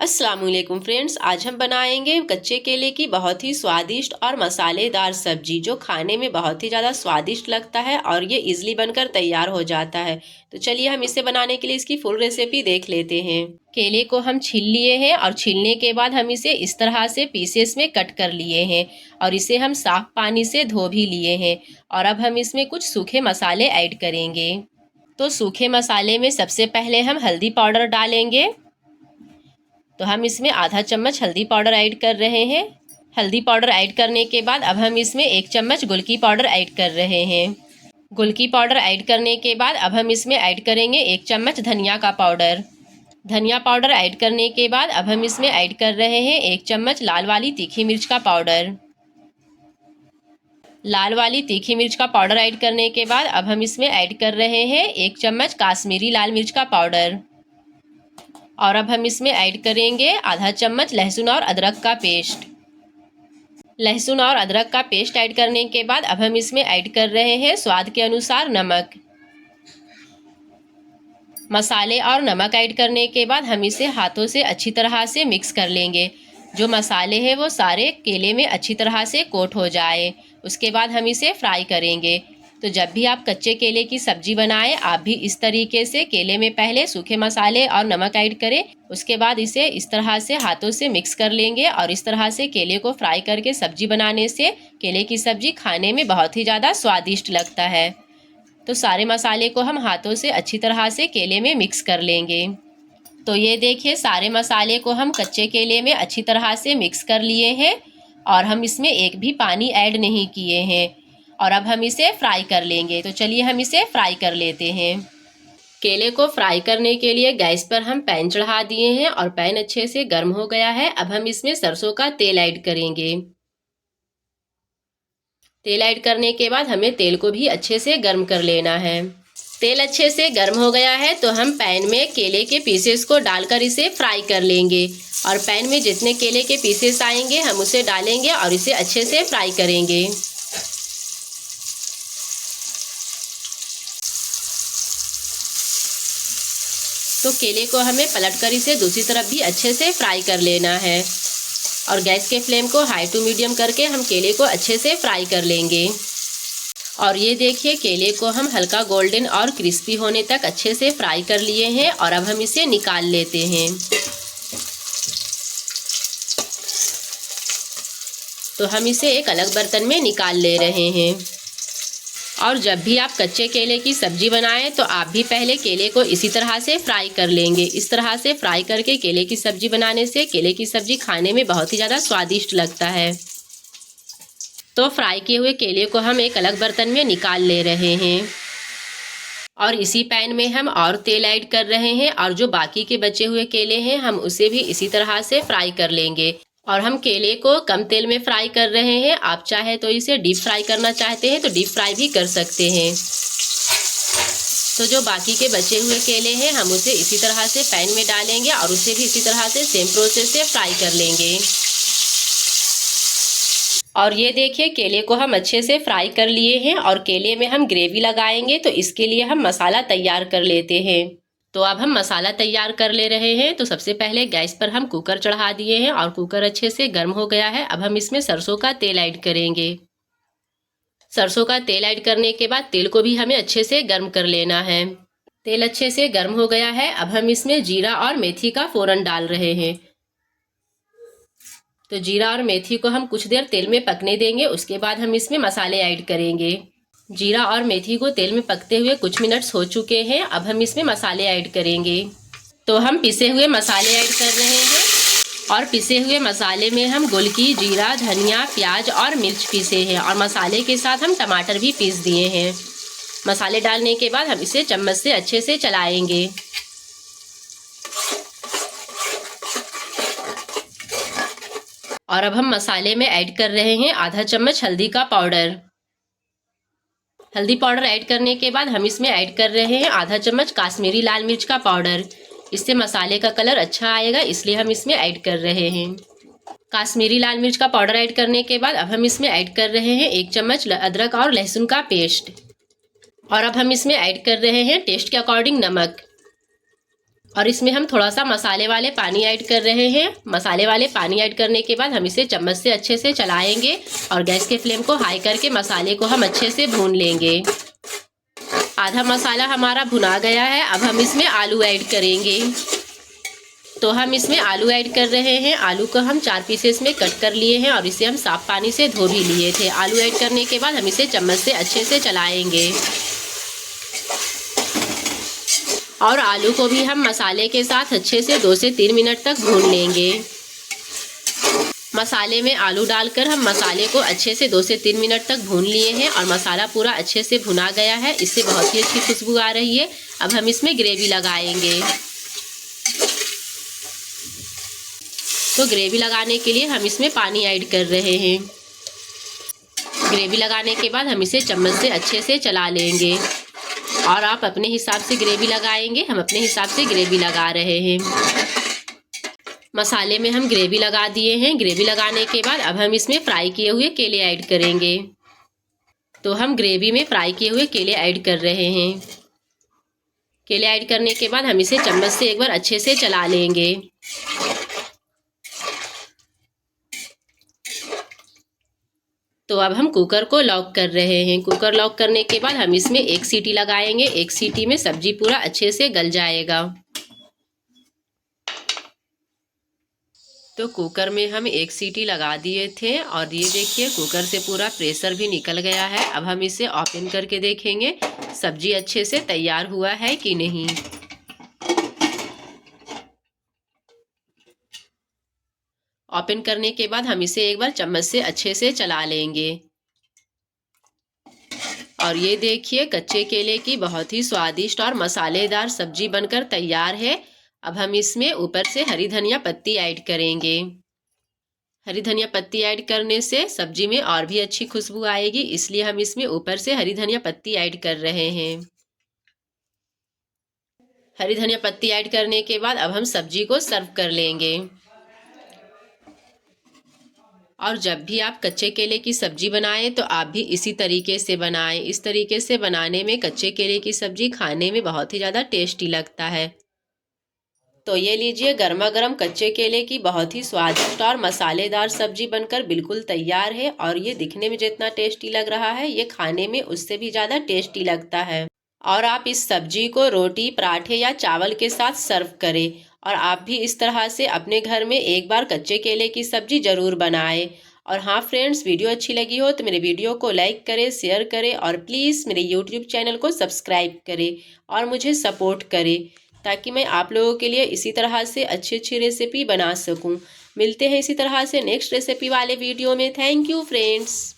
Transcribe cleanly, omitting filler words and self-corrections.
अस्सलामुअलैकुम फ्रेंड्स, आज हम बनाएंगे कच्चे केले की बहुत ही स्वादिष्ट और मसालेदार सब्जी जो खाने में बहुत ही ज़्यादा स्वादिष्ट लगता है और ये इजली बनकर तैयार हो जाता है। तो चलिए हम इसे बनाने के लिए इसकी फुल रेसिपी देख लेते हैं। केले को हम छील लिए हैं और छीलने के बाद हम इसे इस तरह से पीसेस में कट कर लिए हैं और इसे हम साफ पानी से धो भी लिए हैं। और अब हम इसमें कुछ सूखे मसाले ऐड करेंगे। तो सूखे मसाले में सबसे पहले हम हल्दी पाउडर डालेंगे। तो हम इसमें आधा चम्मच हल्दी पाउडर ऐड कर रहे हैं। हल्दी पाउडर ऐड करने के बाद अब हम इसमें 1 चम्मच गुलकी पाउडर ऐड कर रहे हैं। गुलकी पाउडर ऐड करने के बाद अब हम इसमें ऐड करेंगे 1 चम्मच धनिया का पाउडर। धनिया पाउडर ऐड करने के बाद अब हम इसमें ऐड कर रहे हैं 1 चम्मच लाल वाली तीखी मिर्च का पाउडर। लाल वाली तीखी मिर्च का पाउडर ऐड करने के बाद अब हम इसमें ऐड कर रहे हैं 1 चम्मच काश्मीरी लाल मिर्च का पाउडर। और अब हम इसमें ऐड करेंगे आधा चम्मच लहसुन और अदरक का पेस्ट। लहसुन और अदरक का पेस्ट ऐड करने के बाद अब हम इसमें ऐड कर रहे हैं स्वाद के अनुसार नमक। मसाले और नमक ऐड करने के बाद हम इसे हाथों से अच्छी तरह से मिक्स कर लेंगे। जो मसाले हैं वो सारे केले में अच्छी तरह से कोट हो जाए। उसके बाद हम इसे फ्राई करेंगे। तो जब भी आप कच्चे केले की सब्जी बनाएं, आप भी इस तरीके से केले में पहले सूखे मसाले और नमक ऐड करें। उसके बाद इसे इस तरह से हाथों से मिक्स कर लेंगे और इस तरह से केले को फ्राई करके सब्जी बनाने से केले की सब्जी खाने में बहुत ही ज़्यादा स्वादिष्ट लगता है। तो सारे मसाले को हम हाथों से अच्छी तरह से केले में मिक्स कर लेंगे। तो ये देखिए, सारे मसाले को हम कच्चे केले में अच्छी तरह से मिक्स कर लिए हैं और हम इसमें एक भी पानी ऐड नहीं किए हैं। और अब हम इसे फ्राई कर लेंगे। तो चलिए हम इसे फ्राई कर लेते हैं। केले को फ्राई करने के लिए गैस पर हम पैन चढ़ा दिए हैं और पैन अच्छे से गर्म हो गया है। अब हम इसमें सरसों का तेल ऐड करेंगे। तेल ऐड करने के बाद हमें तेल को भी अच्छे से गर्म कर लेना है। तेल अच्छे से गर्म हो गया है तो हम पैन में केले के पीसेस को डालकर इसे फ्राई कर लेंगे। और पैन में जितने केले के पीसेस आएंगे हम उसे डालेंगे और इसे अच्छे से फ्राई करेंगे। तो केले को हमें पलटकर इसे दूसरी तरफ भी अच्छे से फ्राई कर लेना है। और गैस के फ्लेम को हाई टू मीडियम करके हम केले को अच्छे से फ्राई कर लेंगे। और ये देखिए, केले को हम हल्का गोल्डन और क्रिस्पी होने तक अच्छे से फ्राई कर लिए हैं और अब हम इसे निकाल लेते हैं। तो हम इसे एक अलग बर्तन में निकाल ले रहे हैं। और जब भी आप कच्चे केले की सब्जी बनाएं तो आप भी पहले केले को इसी तरह से फ्राई कर लेंगे। इस तरह से फ्राई करके केले की सब्जी बनाने से केले की सब्जी खाने में बहुत ही ज़्यादा स्वादिष्ट लगता है। तो फ्राई किए हुए केले को हम एक अलग बर्तन में निकाल ले रहे हैं। और इसी पैन में हम और तेल ऐड कर रहे हैं और जो बाकी के बचे हुए केले हैं हम उसे भी इसी तरह से फ्राई कर लेंगे। और हम केले को कम तेल में फ्राई कर रहे हैं। आप चाहे तो इसे डीप फ्राई करना चाहते हैं तो डीप फ्राई भी कर सकते हैं। तो जो बाकी के बचे हुए केले हैं हम उसे इसी तरह से पैन में डालेंगे और उसे भी इसी तरह से सेम प्रोसेस से फ्राई कर लेंगे। और ये देखिए, केले को हम अच्छे से फ्राई कर लिए हैं और केले में हम ग्रेवी लगाएंगे। तो इसके लिए हम मसाला तैयार कर लेते हैं। तो अब हम मसाला तैयार कर ले रहे हैं। तो सबसे पहले गैस पर हम कुकर चढ़ा दिए हैं और कुकर अच्छे से गर्म हो गया है। अब हम इसमें सरसों का तेल ऐड करेंगे। सरसों का तेल ऐड करने के बाद तेल को भी हमें अच्छे से गर्म कर लेना है। तेल अच्छे से गर्म हो गया है। अब हम इसमें जीरा और मेथी का फोरन डाल रहे हैं। तो जीरा और मेथी को हम कुछ देर तेल में पकने देंगे। उसके बाद हम इसमें मसाले ऐड करेंगे। जीरा और मेथी को तेल में पकते हुए कुछ मिनट्स हो चुके हैं। अब हम इसमें मसाले ऐड करेंगे। तो हम पिसे हुए मसाले ऐड कर रहे हैं। और पिसे हुए मसाले में हम गुलकी, जीरा, धनिया, प्याज और मिर्च पीसे हैं और मसाले के साथ हम टमाटर भी पीस दिए हैं। मसाले डालने के बाद हम इसे चम्मच से अच्छे से चलाएंगे। और अब हम मसाले में ऐड कर रहे हैं आधा चम्मच हल्दी का पाउडर। हल्दी पाउडर ऐड करने के बाद हम इसमें ऐड कर रहे हैं आधा चम्मच काश्मीरी लाल मिर्च का पाउडर। इससे मसाले का कलर अच्छा आएगा, इसलिए हम इसमें ऐड कर रहे हैं। काश्मीरी लाल मिर्च का पाउडर ऐड करने के बाद अब हम इसमें ऐड कर रहे हैं 1 चम्मच अदरक और लहसुन का पेस्ट। और अब हम इसमें ऐड कर रहे हैं टेस्ट के अकॉर्डिंग नमक। और इसमें हम थोड़ा सा मसाले वाले पानी ऐड कर रहे हैं। मसाले वाले पानी ऐड करने के बाद हम इसे चम्मच से अच्छे से चलाएंगे और गैस के फ्लेम को हाई करके मसाले को हम अच्छे से भून लेंगे। आधा मसाला हमारा भुना गया है। अब हम इसमें आलू ऐड करेंगे। तो हम इसमें आलू ऐड कर रहे हैं। आलू को हम 4 पीसेस में कट कर लिए हैं और इसे हम साफ पानी से धो भी लिए थे। आलू ऐड करने के बाद हम इसे चम्मच से अच्छे से चलाएंगे और आलू को भी हम मसाले के साथ अच्छे से 2 से 3 मिनट तक भून लेंगे। मसाले में आलू डालकर हम मसाले को अच्छे से 2 से 3 मिनट तक भून लिए हैं और मसाला पूरा अच्छे से भुना गया है। इससे बहुत ही अच्छी खुशबू आ रही है। अब हम इसमें ग्रेवी लगाएंगे। तो ग्रेवी लगाने के लिए हम इसमें पानी ऐड कर रहे हैं। ग्रेवी लगाने के बाद हम इसे चम्मच से अच्छे से चला लेंगे और आप अपने हिसाब से ग्रेवी लगाएंगे। हम अपने हिसाब से ग्रेवी लगा रहे हैं। मसाले में हम ग्रेवी लगा दिए हैं। ग्रेवी लगाने के बाद अब हम इसमें फ्राई किए हुए केले ऐड करेंगे। तो हम ग्रेवी में फ्राई किए हुए केले ऐड कर रहे हैं। केले ऐड करने के बाद हम इसे चम्मच से एक बार अच्छे से चला लेंगे। तो अब हम कुकर को लॉक कर रहे हैं। कुकर लॉक करने के बाद हम इसमें 1 सीटी लगाएंगे। 1 सीटी में सब्जी पूरा अच्छे से गल जाएगा। तो कुकर में हम 1 सीटी लगा दिए थे और ये देखिए कुकर से पूरा प्रेशर भी निकल गया है। अब हम इसे ओपन करके देखेंगे सब्जी अच्छे से तैयार हुआ है कि नहीं। ओपन करने के बाद हम इसे एक बार चम्मच से अच्छे से चला लेंगे और ये देखिए कच्चे केले की बहुत ही स्वादिष्ट और मसालेदार सब्जी बनकर तैयार है। अब हम इसमें ऊपर से हरी धनिया पत्ती ऐड करेंगे। हरी धनिया पत्ती ऐड करने से सब्जी में और भी अच्छी खुशबू आएगी, इसलिए हम इसमें ऊपर से हरी धनिया पत्ती ऐड कर रहे हैं। हरी धनिया पत्ती ऐड करने के बाद अब हम सब्जी को सर्व कर लेंगे। और जब भी आप कच्चे केले की सब्जी बनाएं तो आप भी इसी तरीके से बनाएं। इस तरीके से बनाने में कच्चे केले की सब्जी खाने में बहुत ही ज़्यादा टेस्टी लगता है। तो ये लीजिए गर्मा गर्म कच्चे केले की बहुत ही स्वादिष्ट और मसालेदार सब्जी बनकर बिल्कुल तैयार है। और ये दिखने में जितना टेस्टी लग रहा है ये खाने में उससे भी ज़्यादा टेस्टी लगता है। और आप इस सब्जी को रोटी, पराठे या चावल के साथ सर्व करें। और आप भी इस तरह से अपने घर में एक बार कच्चे केले की सब्जी ज़रूर बनाएं। और हाँ फ्रेंड्स, वीडियो अच्छी लगी हो तो मेरे वीडियो को लाइक करें, शेयर करें और प्लीज़ मेरे यूट्यूब चैनल को सब्सक्राइब करें और मुझे सपोर्ट करें, ताकि मैं आप लोगों के लिए इसी तरह से अच्छी अच्छी रेसिपी बना सकूं। मिलते हैं इसी तरह से नेक्स्ट रेसिपी वाले वीडियो में। Thank you friends.